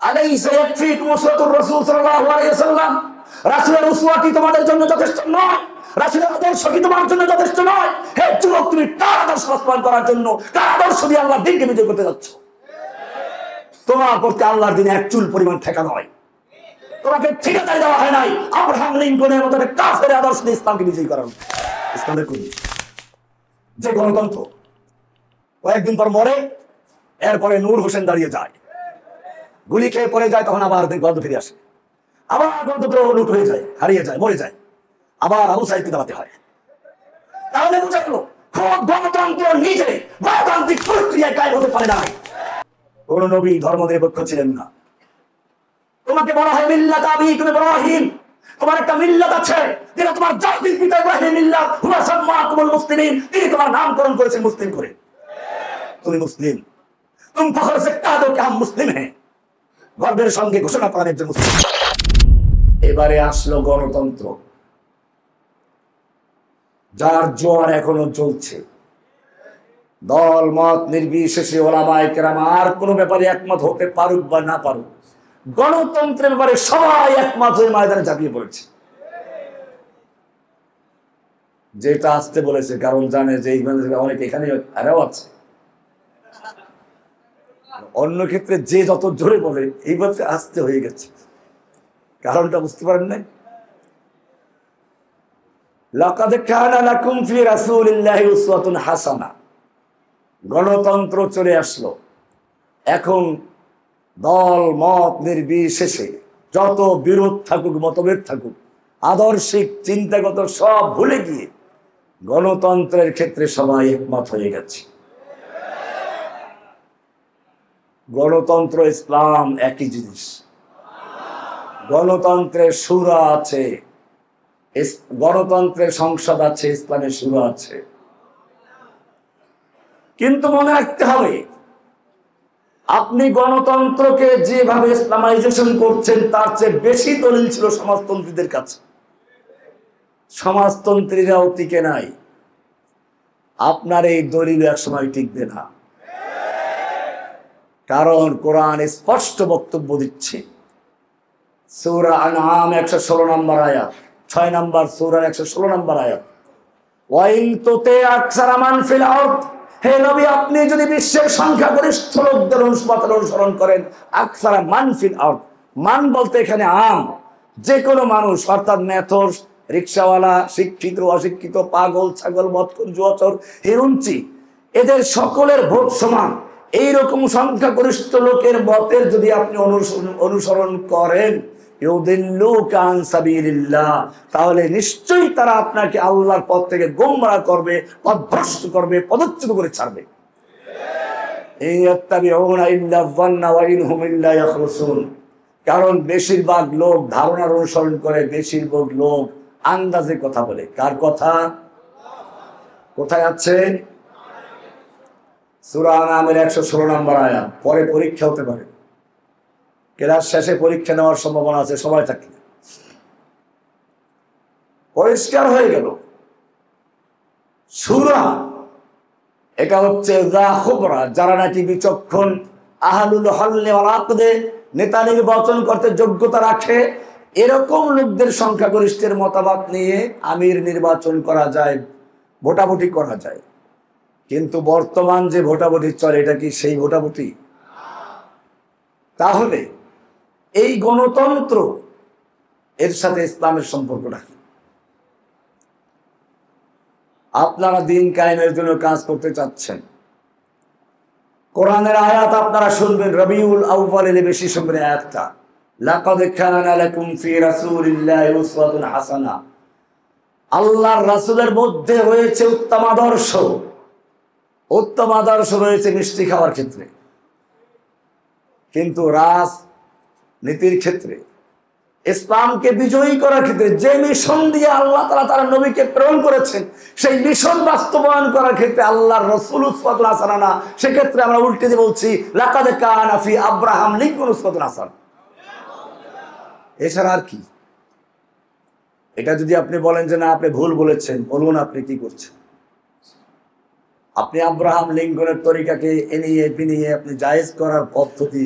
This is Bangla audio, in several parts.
আলাইসা ইয়াকফিকুম উসওয়াতুর রাসূল সাল্লাল্লাহু আলাইহি ওয়াসাল্লাম, রাসূলের উসওয়া কি তোমাদের জন্য যথেষ্ট নয়? রাসূলের আদর্শ কি তোমার জন্য যথেষ্ট নয়? হে যুবক, তুমি কার আদর্শ বাস্তবায়ন করার জন্য, কার আদর্শ দিয়ে আল্লাহর দ্বীনকে বিজয় করতে যাচ্ছ? তোমার প্রতি আল্লাহর দ্বীনে এক চুল পরিমাণ ঠেকা নয়। তোমাকে ঠিকাদারি দেওয়া হয় নাই আব্রাহাম লিঙ্কনের মতো কাফের আদর্শ দিয়ে ইসলামকে বিজয়ী করার। ইসলামের যে গণতন্ত্র কয়েকদিন পর মরে, এরপরে নূর হোসেন দাঁড়িয়ে যায়, গুলি খেয়ে পড়ে যায়, তখন আবার গণতন্ত্র ফিরে আসে, আবার গণতন্ত্র লুট হয়ে যায়, হারিয়ে যায়, মরে যায়, আবার আবু সাইদকে দাঁড়াতে হয়। তাহলে বোঝা গেল গণতন্ত্র নিজে গণতান্ত্রিক প্রক্রিয়ায় কায়েম হতে পারে না। কোন নবী ধর্ম নিরপেক্ষ ছিলেন না। তোমাকে বলা হয় মিল্লাত আবিকুম ইব্রাহিম, তোমার একটা মিল্লাত আছে, যেটা তোমার জাতির পিতা ইব্রাহিম মিল্লাত হুয়া সাম্মাকুমুল মুসলিমিন, তিনি তোমার নামকরণ করেছেন মুসলিম করে। তুমি মুসলিম, তুমি ফখর সে কহ দো কি হাম মুসলিম হ্যাঁ, গর্বের সঙ্গে ঘোষণা করেন যে মুসলিম। এবারে আসলো গণতন্ত্র, যার জোয়ার এখনো চলছে। দল মত নির্বিশেষে ওলামায়ে কেরাম আর কোনো ব্যাপারে একমত হতে পারুক বা না পারুক, গণতন্ত্রের ব্যাপারে সবাই একমত হয়ে ময়দানে ঝাঁপিয়ে পড়েছে। যেটা আসতে বলেছে, কারণ জানে যে অনেক এখানে আরও আছে। অন্য ক্ষেত্রে যে যত জোরে বলে, এইবার আসতে হয়ে গেছে। কারণটা বুঝতে পারেন নাই? লাকাদ কানা লাকুম ফি রাসূলিল্লাহি উসওয়াতুন হাসানাহ, গণতন্ত্র চলে আসলো। এখন দল মত নির্বিশেষে যত বিরোধ থাকুক, মতভেদ থাকুক, আদর্শিক চিন্তাগত সব ভুলে গিয়ে গণতন্ত্রের ক্ষেত্রে সবাই একমত হয়ে গেছে। গণতন্ত্র ইসলাম একই জিনিস। গণতন্ত্রের শুরা আছে, গণতন্ত্রের সংসদ আছে, ইসলামের শুরা আছে। কিন্তু মনে রাখতে হবে, আপনি গণতন্ত্রকে যেভাবে ইসলামাইজেশন করছেন, তার চেয়ে বেশি দলিল ছিল সমাজতন্ত্রীদের কাছে। সমাজতন্ত্রীরাও টিকে নাই। আপনার এই দলিল একসময় টিকবে না, কারণ কোরআন স্পষ্ট বক্তব্য দিচ্ছে। সূরা আনআম 116 নম্বর আয়াত, 6 নম্বর সূরার 116 নম্বর আয়াত, ওয়াইন তুতি আকসারা মান ফিল আরদ, হে নবী, আপনি যদি বিশ্বের সংখ্যাগরিষ্ঠ লোকদের অনুসরণ করেন, আকসারা মান ফিল আরদ, মান বলতে এখানে আম, যে কোনো মানুষ, অর্থাৎ মেথর, রিক্সাওয়ালা, শিক্ষিত অশিক্ষিত, পাগল ছাগল, মদখোর জুয়াচোর, হিরুঞ্চি, এদের সকলের ভোট সমান। এইরকম সংখ্যাগরিষ্ঠ লোকের মতের যদি আপনি অনুসরণ করেন, ইউদিল্লুকা আন সাবিলিল্লাহ, তাহলে নিশ্চয়ই তারা আপনাকে আল্লাহর পথ থেকে গোমরাহ করবে, পথভ্রষ্ট করবে, পদচ্যুত করে ছাড়বে। ইয়াত্তাবিউনা ইল্লা যান্না ওয়া ইন হুম ইল্লা ইয়াখরুসুন, কারণ বেশিরভাগ লোক ধারণার অনুসরণ করে, বেশিরভাগ লোক আন্দাজে কথা বলে। কার কথা? কোথায় আছে? সূরা আনআমের 116 নম্বর আয়াত। পরে পরীক্ষা হতে পারে, ক্লাস শেষে পরীক্ষা নেওয়ার সম্ভাবনা আছে, সবাই থাকলে। পরিষ্কার হয়ে গেল সূরা, এটা হচ্ছে যা খুবরা, যারা নাকি বিচক্ষণ, আহলুল হল্লে ওয়াল আকদে, নেতা নির্বাচন করতে যোগ্যতা রাখে, এরকম লোকদের সংখ্যাগরিষ্ঠের মতামত নিয়ে আমির নির্বাচন করা যায়, ভোটাভুটি করা যায়। কিন্তু বর্তমান যে ভোটাভুটি চলে, এটা কি সেই ভোটাভুটি? তাহলে এই গণতন্ত্র, এর সাথে ইসলামের সম্পর্কটা কি? আপনারা দিন কায়েমের জন্য কাজ করতে চাচ্ছেন, কোরআনের আয়াত আপনারা শুনবেন, রবিউল আউয়ালের বেশি শুনবেন আয়াতটা, লাকাদ কানা লাকুম ফি রাসূলিল্লাহি উসওয়াতুন হাসানাহ, আল্লাহর রাসূলের মধ্যে রয়েছে উত্তম আদর্শ। উত্তম আদর্শ রয়েছে মিষ্টি খাওয়ার ক্ষেত্রে, কিন্তু রাজনীতির ক্ষেত্রে, ইসলামকে বিজয়ী করার ক্ষেত্রে, যে মিশন দিয়ে আল্লাহ তাআলা তার নবীকে প্রেরণ করেছেন, সেই মিশন বাস্তবায়ন করার ক্ষেত্রে আল্লাহর রাসূল উসওয়াতুন হাসানাহ না, সেক্ষেত্রে আমরা উল্টে দিয়ে বলছি লাকাদ কানা ফি আব্রাহাম লিঙ্কন উসওয়াতুন হাসানাহ। এছাড়া আর কি? এটা যদি আপনি বলেন যে না, আপনি ভুল বলেছেন, বলুন আপনি কি করছেন। আপনি আব্রাহাম লিঙ্কনের তরিকাকে এনিয়ে বিনিয়ে আপনি জায়েজ করার পদ্ধতি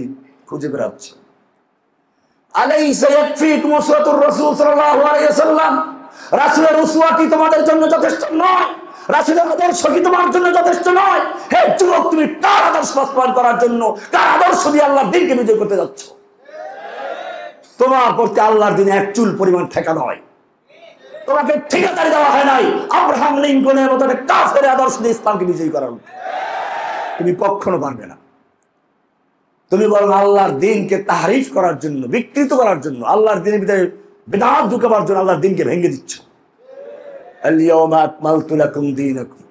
খুঁজে বেড়াচ্ছেন। আলাইসা ইয়াকফিকুম উসওয়াতুর রাসূল সাল্লাল্লাহু আলাইহি ওয়াসাল্লাম, রাসূলের উসওয়া কি তোমাদের জন্য যথেষ্ট নয়? রাসূলের আদর্শ কি তোমার জন্য যথেষ্ট নয়? হে যুবক, তুমি কার আদর্শ বাস্তবায়ন করার জন্য, কার আদর্শ দিয়ে আল্লাহর দ্বীনকে বিজয় করতে যাচ্ছ? তোমার প্রতি আল্লাহর দ্বীনে এক চুল পরিমাণ ঠেকা নয়। তোমাকে ঠিকাদারি দেওয়া হয় নাই আব্রাহাম লিঙ্কনের মতো একটা কাফের আদর্শ দিয়ে ইসলামকে বিজয়ী করার। তুমি কখনো পারবে না। তুমি বরং আল্লাহর দ্বীনকে তাহরিফ করার জন্য, বিকৃত করার জন্য, আল্লাহর দ্বীনের ভিতরে বিদআত ঢুকাবার জন্য আল্লাহর দ্বীনকে ভেঙে দিচ্ছ। আল ইয়াউমা আকমালতু লাকুম দীনাকুম,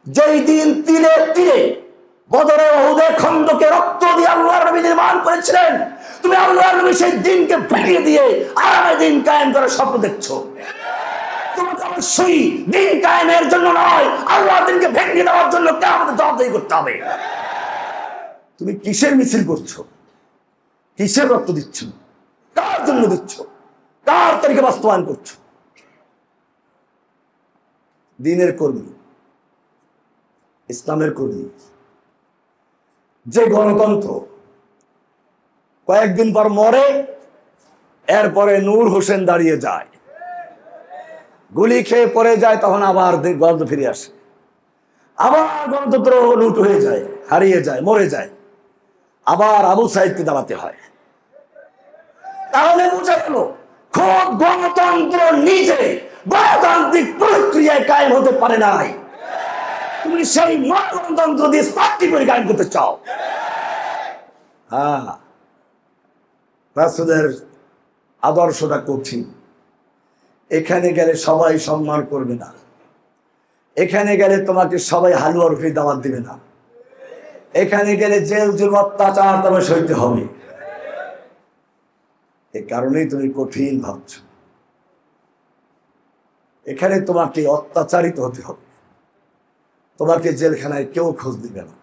যেই দিন তিলে তিলে বদরে উহুদে খন্দকে রক্ত দিয়ে আল্লাহর নবী নির্মাণ করেছিলেন, তুমি আল্লাহর নবী সেই দিনকে ভেঙে দিয়ে আরামে দিন কায়েম করার স্বপ্ন দেখছো। তোমাকে অবশ্যই দিন কায়েমের জন্য নয়, আল্লাহর দিনকে ভেঙে দেওয়ার জন্য কিয়ামতে জবাবদিহি করতে হবে। তুমি কিসের মিছিল করছো? কিসের রক্ত দিচ্ছ? কার জন্য দিচ্ছ? কার তরিকা বাস্তবায়ন করছো? দ্বীনের কর্মী, ইসলামের কর্মী। যে গণতন্ত্র কয়েকদিন পর মরে, এরপরে নূর হোসেন দাঁড়িয়ে যায়, গুলি খেয়ে পড়ে যায়, তখন আবার গণতন্ত্র ফিরে আসে, আবার গণতন্ত্র লুট হয়ে যায়, হারিয়ে যায়, মরে যায়, আবার আবু সাইদকে দাঁড়াতে হয়। তাহলে বোঝা গেল খোদ গণতন্ত্র নিজে গণতান্ত্রিক প্রক্রিয়ায় কায়েম হতে পারে নাই। তুমি সেই গণতন্ত্র দিয়ে পার্টি করে কায়েম করতে চাও। হ্যাঁ, রাসূলের আদর্শটা কঠিন। এখানে গেলে সবাই সম্মান করবে না, এখানে গেলে তোমাকে সবাই হালুয়া রুটি দাওয়াত দিবে না, এখানে গেলে জেল জুলুম অত্যাচার তোমার সইতে হবে। এ কারণেই তুমি কঠিন ভাবছ। এখানে তোমাকে অত্যাচারিত হতে হবে, তোমাকে জেলখানায় কেউ খোঁজ দিবে না,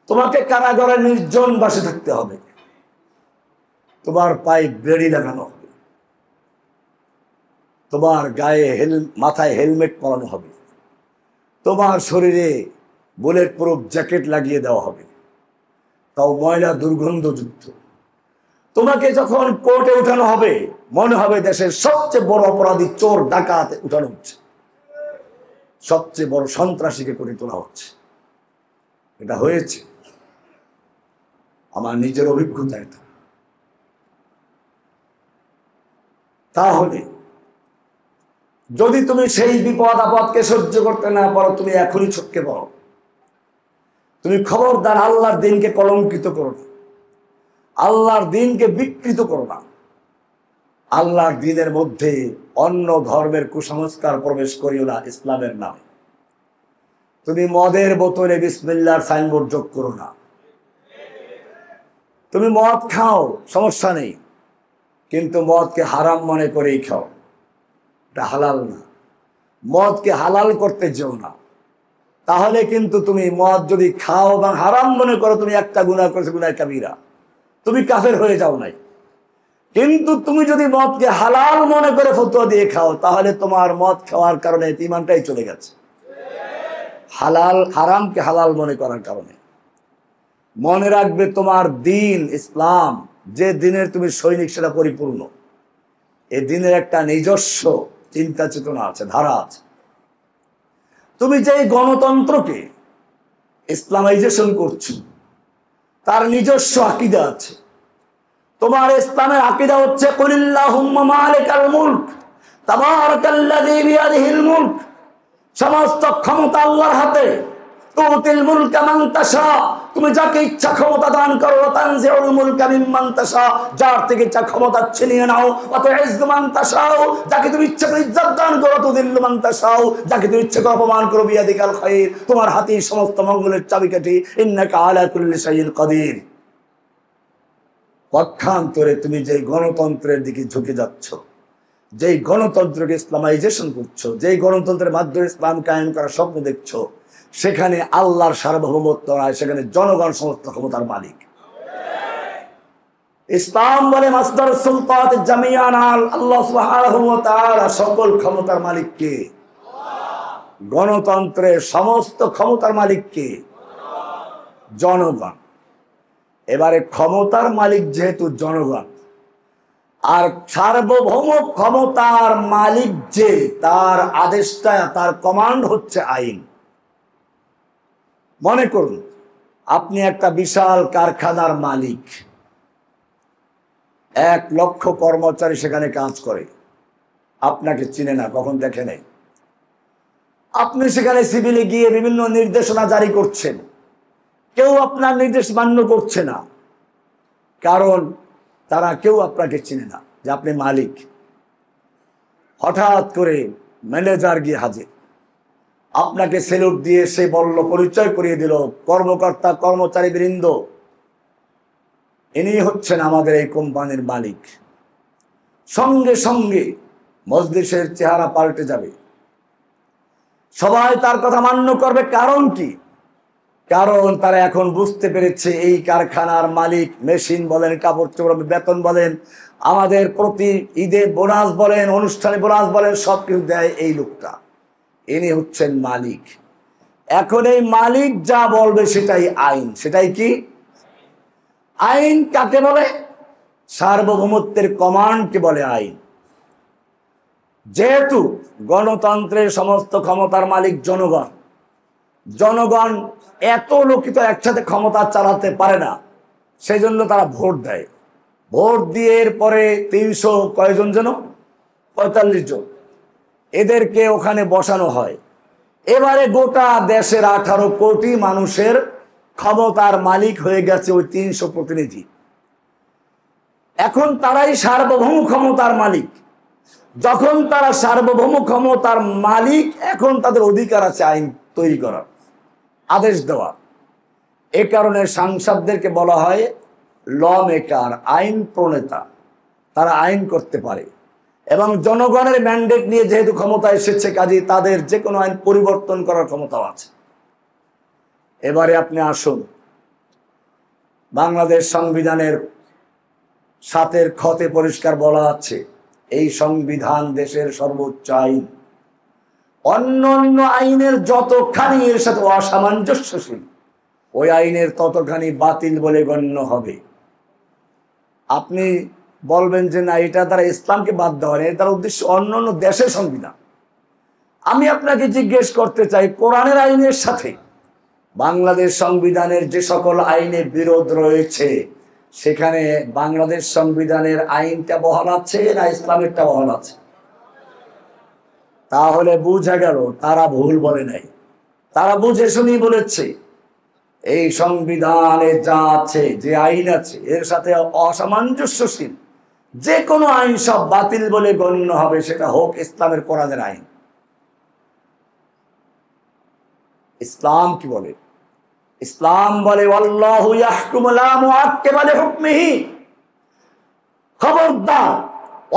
তোমাকে কারাগারে নির্জন বাসে থাকতে হবে, তোমার পায়ে বেড়ি লাগানো হবে, তোমার গায়ে মাথায় হেলমেট পরানো হবে, তোমার শরীরে বুলেট প্রুফ জ্যাকেট লাগিয়ে দেওয়া হবে, তাও ময়লা দুর্গন্ধযুক্ত। তোমাকে যখন কোর্টে উঠানো হবে, মনে হবে দেশের সবচেয়ে বড় অপরাধী চোর ডাকাত উঠানো হচ্ছে, সবচেয়ে বড় সন্ত্রাসীকে করে তোলা হচ্ছে। এটা হয়েছে, আমার নিজের অভিজ্ঞতা এটা। তাহলে যদি তুমি সেই বিপদ আপদকে সহ্য করতে না পারো, তুমি এখনই ছটকে পড়ো। তুমি খবরদার আল্লাহর দ্বীনকে কলঙ্কিত করো না, আল্লাহর দ্বীনকে বিকৃত করো না। আল্লাহর দ্বীনের মধ্যে অন্য ধর্মের কুসংস্কার প্রবেশ করিও না ইসলামের নামে। তুমি মদের বোতলে বিসমিল্লাহর সাইনবোর্ড যোগ করো না। তুমি মদ খাও, সমস্যা নেই, কিন্তু মদকে হারাম মনে করেই খাও, এটা হালাল না। মদকে হালাল করতে যেও না, তাহলে কিন্তু তুমি মদ যদি খাও বা হারাম মনে করো, তুমি একটা গুনাহ করেছো, গুনাহ কাবীরা, তুমি কাফের হয়ে যাও নাই। কিন্তু তুমি যদি মদকে হালাল মনে করে ফতোয়া দিয়ে খাও, তাহলে তোমার মদ খাওয়ার কারণে ঈমানটাই চলে গেছে, হালাল হারামকে হালাল মনে করার কারণে। মনে রাখবে, তোমার দ্বীন ইসলাম, যে দ্বীনের তুমি সৈনিক, সেটা পরিপূর্ণ। এই দ্বীনের একটা নিজস্ব চিন্তা চেতনা আছে, ধারা আছে। তুমি যে গণতন্ত্রকে ইসলামাইজেশন করছো, তার নিজস্ব আকীদা আছে। তোমার ইসলামের আকীদা হচ্ছে কুলিল্লাহুম্মা মালিকাল মুলক তাবারাকাল্লাযী বিয়াদিহিল মুলক, সমস্ত ক্ষমতা আল্লাহর হাতে। তুতিল মুলকা মান তাশা, তুমি যাকে ইচ্ছা ক্ষমতা দান করো। তানজিউল মুলকা মিম্মান তাশা, যার থেকে ইচ্ছা ক্ষমতা ছিনিয়ে নাও। অত ইজ্জু মান তাশাও, যাকে তুমি ইচ্ছা করে ইজ্জত দান করো। তুযিল্লু মান তাশাও, যাকে তুমি ইচ্ছা করে অপমান করো। বিয়াদিকাল খায়র, তোমার হাতে সমস্ত মঙ্গলের চাবিকাঠি। ইন্নাকা আলা কুল্লি শাইইন কাদির। পক্ষান্তরে তুমি যে গণতন্ত্রের দিকে ঝুঁকে যাচ্ছ, যেই গণতন্ত্রকে ইসলামাইজেশন করছো, যেই গণতন্ত্রের মাধ্যমে ইসলাম কায়েম করার স্বপ্ন দেখছো, সেখানে আল্লাহর সার্বভৌমত্ব নয়, সেখানে জনগণ সমস্ত ক্ষমতার মালিক। ইসলাম বলে মাসদার সুলতাত জামিয়ান আল্লাহ সুবহানাহু ওয়া তাআলা, সকল ক্ষমতার মালিক কে? গণতন্ত্রের সমস্ত ক্ষমতার মালিক কে? জনগণ। এবারে ক্ষমতার মালিক যেহেতু জনগণ, আর সার্বভৌম ক্ষমতার মালিক যে, তার আদেশটা, তার কমান্ড হচ্ছে আইন। মনে করুন আপনি একটা বিশাল কারখানার মালিক, 1,00,000 কর্মচারী সেখানে কাজ করে, আপনাকে চিনে না, কখন দেখে নেই। আপনি সেখানে সিভিলে গিয়ে বিভিন্ন নির্দেশনা জারি করছেন, কেউ আপনার নির্দেশ মান্য করছে না, কারণ তারা কেউ আপনাকে চিনে না যে আপনি মালিক। হঠাৎ করে ম্যানেজার গিয়ে হাজির, আপনাকে সেলুট দিয়ে সে বলল, পরিচয় করিয়ে দিল, কর্মকর্তা কর্মচারী বৃন্দ, ইনি হচ্ছেন আমাদের এই কোম্পানির মালিক। সঙ্গে সঙ্গে মজলিসের চেহারা পাল্টে যাবে, সবাই তার কথা মান্য করবে। কারণ কি? কারণ তারা এখন বুঝতে পেরেছে এই কারখানার মালিক, মেশিন বলেন, কাপড় চোপড় বেতন বলেন, আমাদের প্রতি ঈদে বোনাস বলেন, অনুষ্ঠানে বোনাস বলেন, সব কিছু দেয় এই লোকটা, ইনি হচ্ছেন মালিক। এখন এই মালিক যা বলবে সেটাই আইন। সেটাই কি আইন? কাকে বলে? সার্বভৌমত্বের কমান্ডকে বলে আইন। যেহেতু গণতন্ত্রের সমস্ত ক্ষমতার মালিক জনগণ, জনগণ এত লোকিত একসাথে ক্ষমতা চালাতে পারে না, সেই জন্য তারা ভোট দেয়। ভোট দিয়ে এরপরে 300 কয়জন যেন 45 জন এদেরকে ওখানে বসানো হয়। এবারে গোটা দেশের 18 কোটি মানুষের ক্ষমতার মালিক হয়ে গেছে ওই 300 প্রতিনিধি। এখন তারাই সার্বভৌম ক্ষমতার মালিক। যখন তারা সার্বভৌম ক্ষমতার মালিক, এখন তাদের অধিকার আছে আইন তৈরি করার, আদেশ দেওয়ার। এ কারণে সাংসদদেরকে বলা হয় ল মেকার, আইন প্রণেতা। তারা আইন করতে পারে এবং জনগণের ম্যান্ডেট নিয়ে যেহেতু ক্ষমতা এসেছে, কাজেই তাদের যে কোনো আইন পরিবর্তন করার ক্ষমতাও আছে। এবারে আপনি আসুন, বাংলাদেশ সংবিধানের 7-এর খতে পরিষ্কার বলা আছে, এই সংবিধান দেশের সর্বোচ্চ আইন। অন্য অন্য আইনের যতখানি এর সাথে অসামঞ্জস্যশীল, ওই আইনের ততখানি বাতিল বলে গণ্য হবে। আপনি বলবেন যে না, এটা দ্বারা ইসলামকে বাদ দেওয়া নেই, তার উদ্দেশ্য অন্য অন্য দেশের সংবিধান। আমি আপনাকে জিজ্ঞেস করতে চাই, কোরআনের আইনের সাথে বাংলাদেশ সংবিধানের যে সকল আইনে বিরোধ রয়েছে, সেখানে বাংলাদেশ সংবিধানের আইনটা বহাল আছে না ইসলামেরটা বহাল আছে? তাহলে বুঝা গেল তারা ভুল বলে নাই, তারা বুঝে শুনি বলেছে এই সংবিধানে যা আছে, যে আইন আছে, এর সাথে অসামঞ্জস্যশীল যে কোনো আইন সব বাতিল বলে গণ্য হবে, সেটা হোক ইসলামের কোরআনের আইন। ইসলাম কি বলে? ইসলাম বলে আল্লাহু ইয়াহকুমু লা মুআক্কিবা লিহুকমিহি। খবরদার,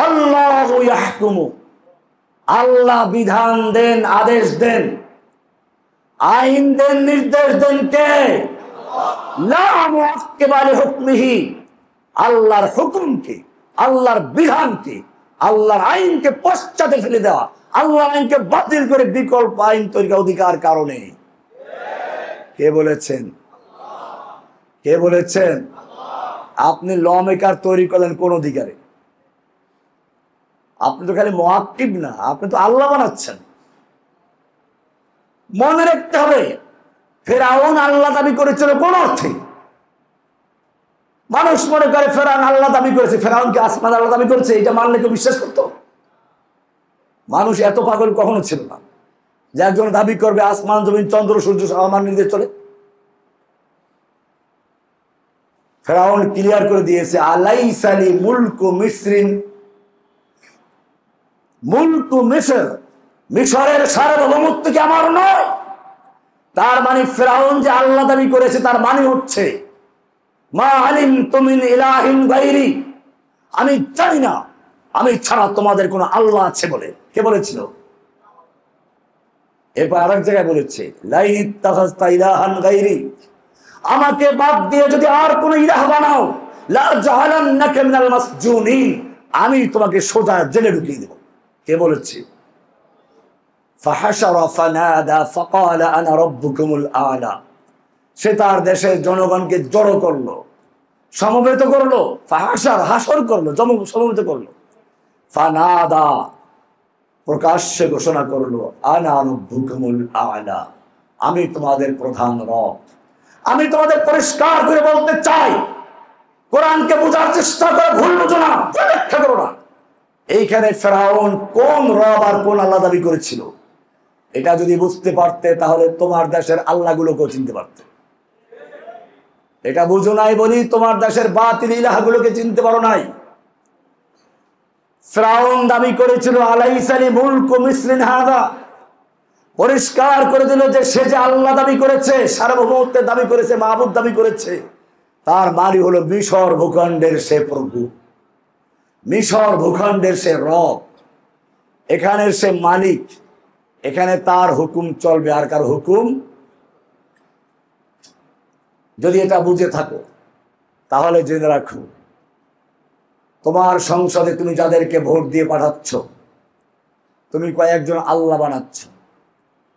আল্লাহু ইয়াহকুমু, আল্লাহ বিধান দেন, আদেশ দেন, আইন দেন, নির্দেশ দেন কে? লা মুআক্কিবা লিহুকমিহি, আল্লাহর হুকুমকে, আল্লাহর বিধানকে, আল্লাহর আইনকে পশ্চাতে ফেলে দেওয়া, আল্লাহর আইনকে বাতিল করে বিকল্প আইন তৈরির অধিকার কারণে। কে বলেছেন? কে বলেছেন? আপনি ল মেকার তৈরি করলেন কোন অধিকারে? আপনি তো খালি মুআক্কিব না, আপনি তো আল্লাহ বানাচ্ছেন। মনে রাখতে হবে, ফেরাউন আল্লাহ দাবি করেছিল কোন অর্থে? মানুষ মনে করে ফেরাউন আল্লাহ দাবি করেছে, ফেরাউনকে আসমান আল্লাহ দাবি করেছে, এটা মানলে কেউ বিশ্বাস করতো? মানুষ এত পাগল কখনো ছিল না যে একজন দাবি করবে আসমান জমিন চন্দ্র সূর্য আমার নির্দেশ চলে। ফেরাউন ক্লিয়ার করে দিয়েছে, আলাইসা লি মুলকু মিসরিন, মুলকু মিসর, মিশরের সার্বভৌমত্ব কি আমার নয়? তার মানে ফেরাউন যে আল্লাহ দাবি করেছে, তার মানে হচ্ছে মা আলিমতু মিন ইলাহিন গায়রি, আমি জানি না আমি ছাড়া তোমাদের কোনো আল্লাহ আছে বলে। কে বলেছিল? এরপর আরেক জায়গায় বলেছে লাইন ইত্তাখাযতা ইলাহান গায়রি, আমাকে বাদ দিয়ে যদি আর কোন ইলাহ বানাও, লা জাআলান্নাকা মিনাল মাসজুনিন, আমি তোমাকে সোজা জেলে ঢুকিয়ে দেব। কে বলেছে? ফাহাশারা ফানাদা ফাকালা আনা রাব্বুকুমুল আলা, সে তার দেশের জনগণকে জড়ো করলো, সমবেত করলো, ফাহাসার হাসর করলো, সমবেত করলো। ফানাদা প্রকাশ্যে ঘোষণা করলো, আনা রাব্বুকুমুল আ'লা, আমি তোমাদের প্রধান রব। আমি তোমাদের পরিষ্কার করে বলতে চাই, কোরআনকে বোঝার চেষ্টা করে ভুল বুঝো না, ব্যাখ্যা করো না। এইখানে ফেরাউন কোন রব আর কোন আল্লাহ দাবি করেছিল, এটা যদি বুঝতে পারতে তাহলে তোমার দেশের আল্লাহগুলোকেও চিনতে পারতে। এটা বুঝো নাই বলি তোমার দেশের বাতিল ইলাহগুলোকে চিনতে পারো নাই। ফেরাউন দাবি করেছিল আলাইসালি মুলকু মিসরিন হাদা, পরিষ্কার করে দিল যে সে যে আল্লাহ দাবি করেছে, সার্বভৌমত্বের দাবি করেছে, মাহবুব দাবি করেছে, তার মানে হলো মিশর ভূখণ্ডের সে প্রভু, মিশর ভূখণ্ডের সে রব, এখানের সে মালিক, এখানে তার হুকুম চলবে, আর কার হুকুম। যদি এটা বুঝে থাকো তাহলে জেনে রাখো, তোমার সংসদে তুমি যাদেরকে ভোট দিয়ে পাঠাচ্ছ, তুমি কয়েকজন আল্লাহ বানাচ্ছ,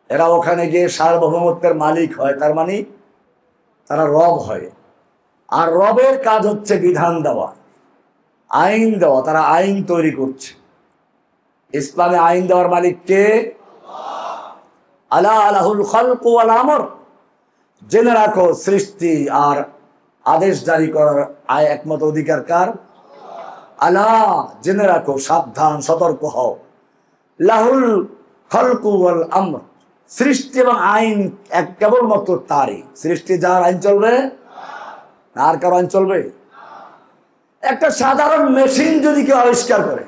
এরা ওখানে গিয়ে সার্বভৌমত্বের মালিক হয়, তার মানে তারা রব হয়। আর রবের কাজ হচ্ছে বিধান দেওয়া, আইন দেওয়া, তারা আইন তৈরি করছে। ইসলামে আইন দেওয়ার মালিক কে? আলা আলাহুল খালকু ওয়াল আমর। জেনে রাখো, সৃষ্টি আর আদেশ জারি করার একমাত্র অধিকার কার? আলা, জেনে রাখো, সাবধান, সতর্ক হও। লাহুল খালকু ওয়াল আমর, সৃষ্টি এবং আইন এক কেবলমাত্র তারই। সৃষ্টি যার, আইন চলবে আর কারো আইন চলবে? একটা সাধারণ মেশিন যদি কেউ আবিষ্কার করে,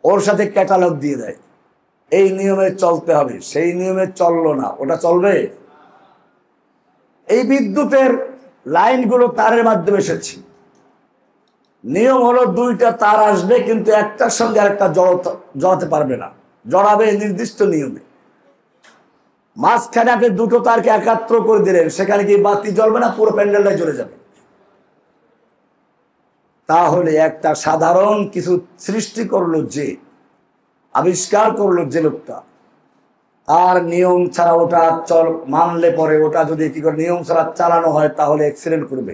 ওর সাথে ক্যাটালগ দিয়ে দেয়, এই নিয়মে চলতে হবে, সেই নিয়মে চললো না, ওটা চলবে? এই বিদ্যুতের লাইনগুলো তারের মাধ্যমে এসেছে, নিয়ম হলো দুইটা তার আসবে, কিন্তু একটার সঙ্গে আরেকটা জড়াতে পারবে না, জড়াবে নির্দিষ্ট নিয়মে। মাঝখানে আপনি দুটো তারকে একাত্র করে দিলেন, সেখানে কি বাতি জ্বলবে না? পুরো প্যান্ডেলটাই জ্বলে যাবে। তাহলে একটা সাধারণ কিছু সৃষ্টি করলো, যে আবিষ্কার করলো যে লোকটা, আর নিয়ম ছাড়া ওটা মানলে পরে ওটা যদি কি করে নিয়ম ছাড়া চালানো হয় তাহলে অ্যাক্সিডেন্ট করবে।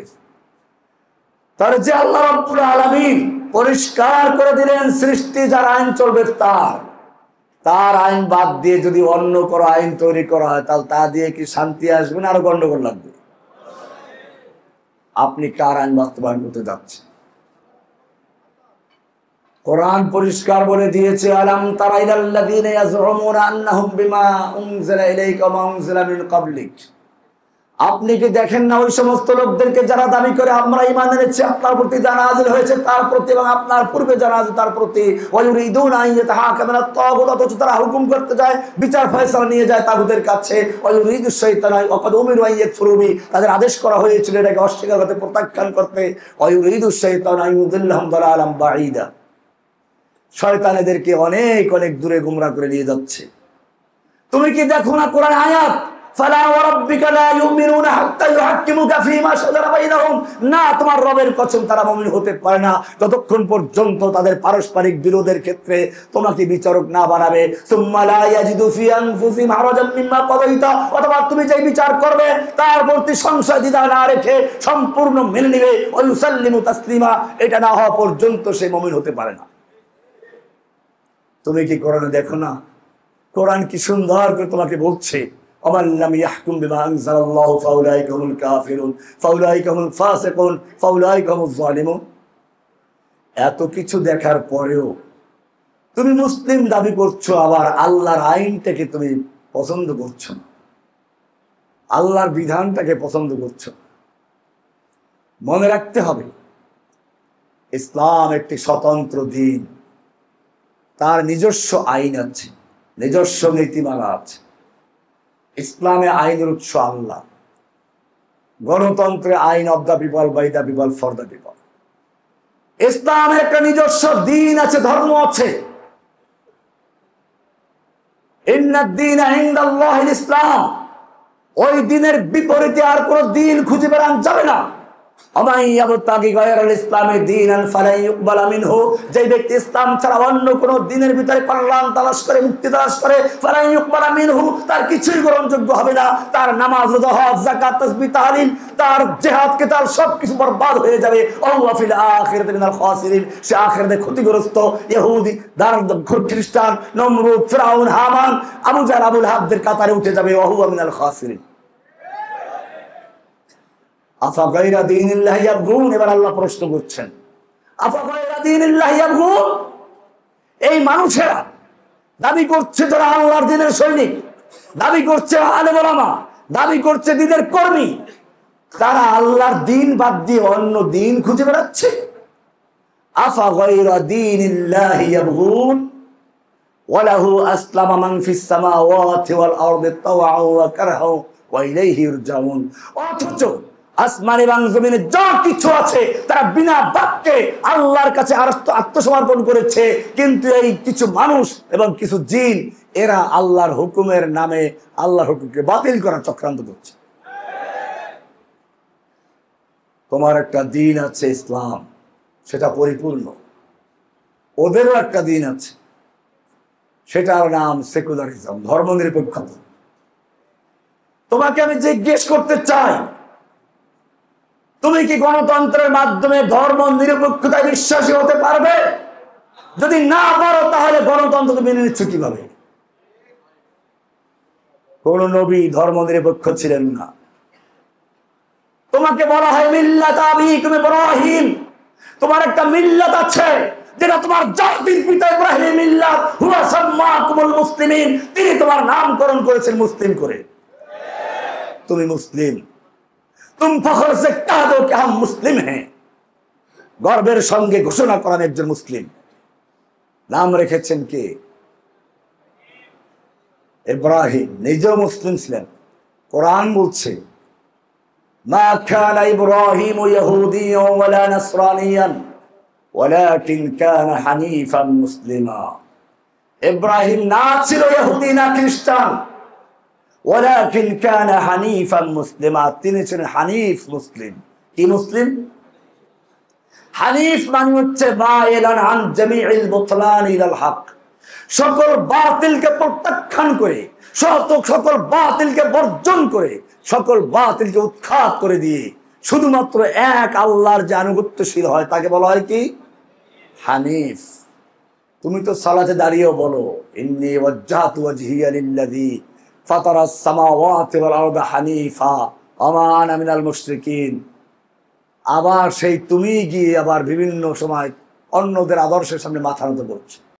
তাহলে যে আল্লাহ রাব্বুল আলামিন পরিষ্কার করে দিলেন সৃষ্টি যার আইন চলবে তার আইন বাদ দিয়ে যদি অন্য কোনো আইন তৈরি করা হয়, তাহলে তা দিয়ে কি শান্তি আসবে না আরো গন্ডগোল লাগবে? আপনি কার আইন বাস্তবায়ন করতে যাচ্ছেন? কোরআন পরিষ্কার বলে দিয়েছে, আলাম তারা ইলাল্লাযীনা ইয়াজউমুনা আন্নাহুম বিমা উনজিলা ইলাইকা ওয়া উনজিলা মিন ক্বাবলিক। আপনি কি দেখেন না ওই সমস্ত লোকদেরকে যারা দাবি করে আমরা ঈমান এনেছি, আপনার প্রতি যা নাযিল হয়েছে তার প্রতি এবং আপনার পূর্বে যা নাযিল তার প্রতি, ওয়া ইউরিদুনা আন ইয়াতাহাকামু ইলা তাগুত, অথচ তারা হুকুম করতে যায়, বিচার ফয়সালা নিয়ে যায় তাগুতের কাছে। ওয়া ইউরিদু শাইতানু ওয়া কদ উমিরু আন ইয়াকফুরু বি, তাদের আদেশ করা হয়েছিল এটাকে অস্বীকার করতে, প্রত্যাখ্যান করতে। ওয়া ইউরিদু শাইতানু আন ইউদিল্লাহুম দালালাম বাঈদা, শয়তান এদেরকে অনেক অনেক দূরে গুমরা করে নিয়ে যাচ্ছে। তুমি কি দেখো না কোরআন আয়াত, ফালা ওয়া রাব্বিকা লা ইউমিনুনা হাত্তা ইউহাক্কিমুকা ফীমা শাজারা বাইনাহুম, না, তোমার রবের কসম, তারা মুমিন হতে পারে না যতক্ষণ পর্যন্ত তাদের পারস্পরিক বিরোধের ক্ষেত্রে তোমাকে বিচারক না বানাবে। সুম্মা লা ইয়াজিদু ফি আনফুসিহিম হারাজাম মিম্মা কাদাইতা, অথবা তুমি যে বিচার করবে তার প্রতি সংশয় দ্বিধা না রেখে সম্পূর্ণ মেনে নেবে। ওয়া ইউসাল্লিমু তাসলিমা, এটা না হওয়া পর্যন্ত সে মুমিন হতে পারে না। তুমি কি কোরআনে দেখো না? কোরআন কি সুন্দর করে তোমাকে বলছে, ওয়াল্লাম ইয়াহকুম বিমা আনজালাল্লাহু ফাউলাইকা হুমুল কাফিরুন ফাউলাইকা হুমুল ফাসিকুন ফাউলাইকা হুমুজ জালিমুন। এত কিছু দেখার পরেও তুমি মুসলিম দাবি করছো, আবার আল্লাহর আইনটাকে তুমি পছন্দ করছো না, আল্লাহর বিধানটাকে পছন্দ করছো। মনে রাখতে হবে, ইসলাম একটি স্বতন্ত্র দিন, তার নিজস্ব আইন আছে, নিজস্ব নীতিমালা আছে। ইসলামে আইনের উৎস আল্লাহ, গণতন্ত্রে আইন of the people, by the people, for the people. ইসলামের একটা নিজস্ব দিন আছে, ধর্ম আছে। ইন্নাদ-দীনা ইনদাল্লাহিল ইসলাম, ওই দিনের বিপরীতে আর কোন দিন খুঁজে বেড়ান যাবে না। যে ব্যক্তি ইসলাম ছাড়া অন্য কোন দিনের ভিতরে কল্যাণ তালাশ করে, মুক্তি তালাশ করে, তার কিছুই গ্রহণযোগ্য হবে না। তার নামাজ, রোজা, হজ, যাকাত, তাসবিহ, তাহলিল, তার জিহাদ, কিতাল সবকিছু বরবাদ হয়ে যাবে। ফিল আখিরাতি মিনাল খাসিরিন, সে আখিরাতে ক্ষতিগ্রস্ত। ইহুদি, খ্রিস্টান, নমরুদ, ফিরাউন, হামান, আবু জাহল, আবুল হাবদের কাতারে উঠে যাবে। ওয়া মিনাল খাসিরিন। আফা গায়রা দীনিল্লাহি ইয়াবগুন, এবার আল্লাহ প্রশ্ন করছেন, আফা গায়রা দীনিল্লাহি ইয়াবগুন, এই মানুষেরা দাবি করছে যারা আল্লাহর দ্বীনের সৈনিক, দাবি করছে আলেম ওলামা, দাবি করছে দ্বীনের কর্মী, তারা আল্লাহর দ্বীন বাদ দিয়ে অন্য দ্বীন খুঁজে বেড়াচ্ছে। আফা গায়রা দীনিল্লাহি ইয়াবগুন ওয়া লাহু আসলামা মান ফিস সামাওয়াতি ওয়াল আরদি তাওআন ওয়া কারহান ওয়া ইলাইহি ইরজাউন। অথচ আসমান এবং জমিনে যা কিছু আছে তারা বিনা বাক্যে আল্লাহর কাছে আত্মসমর্পণ করেছে, কিন্তু এই কিছু মানুষ এবং কিছু জিন এরা আল্লাহর হুকুমের নামে আল্লাহর হুকুমকে বাতিল করার চক্রান্ত করছে। তোমার একটা দিন আছে ইসলাম, সেটা পরিপূর্ণ, ওদেরও একটা দিন আছে, সেটার নাম সেকুলারিজম, ধর্মনিরপেক্ষতা। তোমাকে আমি জিজ্ঞেস করতে চাই, তুমি কি গণতন্ত্রের মাধ্যমে ধর্ম নিরপেক্ষতায় বিশ্বাসী হতে পারবে? যদি না পারো তাহলে গণতন্ত্র মেনে নিচ্ছ কিভাবে? কোন নবী ধর্ম নিরপেক্ষ ছিলেন না। তোমাকে বলা হয় মিল্লাত আবিকুম ইব্রাহিম, তোমার একটা মিল্লাত আছে যেটা তোমার জাতির পিতা ইব্রাহিমের মিল্লাত। হুয়া সাম্মাকুমুল মুসলিমিন, তিনি তোমার নামকরণ করেছেন মুসলিম করে। তুমি মুসলিম, তুম ফখর সে কহ দো कि हम মুসলিম हैं, গর্বের সঙ্গে ঘোষণা করেন একজন মুসলিম। নাম রেখেছেন কে? ইব্রাহিম, নিজেও মুসলিম ছিলেন। কোরআন বলছে মা কানা ইব্রাহিম ইহুদিয়্যান ওয়ালা নাসরানিয়ান ওয়ালাকিন কানা হানিফান মুসলিমা। ইব্রাহিম না ছিল ইহুদি না খ্রিস্টান, ওয়ালাকিন কানা হানিফান মুসলিমা, তিনি ছিলেন হানিফ মুসলিম। কি মুসলিম? হানিফ মানে হচ্ছে মাইলান আন জামিউল বুতলান ইলাল হক, সকল বাতিলকে প্রত্যাখ্যান করে, সকল বাতিলকে বর্জন করে, সকল বাতিলকে উৎখাত করে দিয়ে শুধুমাত্র এক আল্লাহর যে আনুগত্যশীল হয় তাকে বলা হয় কি? হানিফ। তুমি তো সালাতে দাঁড়িয়েও বলো ইন্নী ওয়াজ্জাহতু ওয়াজহিয়া লিল্লাযী ফাতারাস সামাওয়াতি ওয়াল আরদা হানিফা ওয়া মা আনা মিনাল মুশরিকিন। আবার সেই তুমি গিয়ে আবার বিভিন্ন সময় অন্যদের আদর্শের সামনে মাথা নত করছো।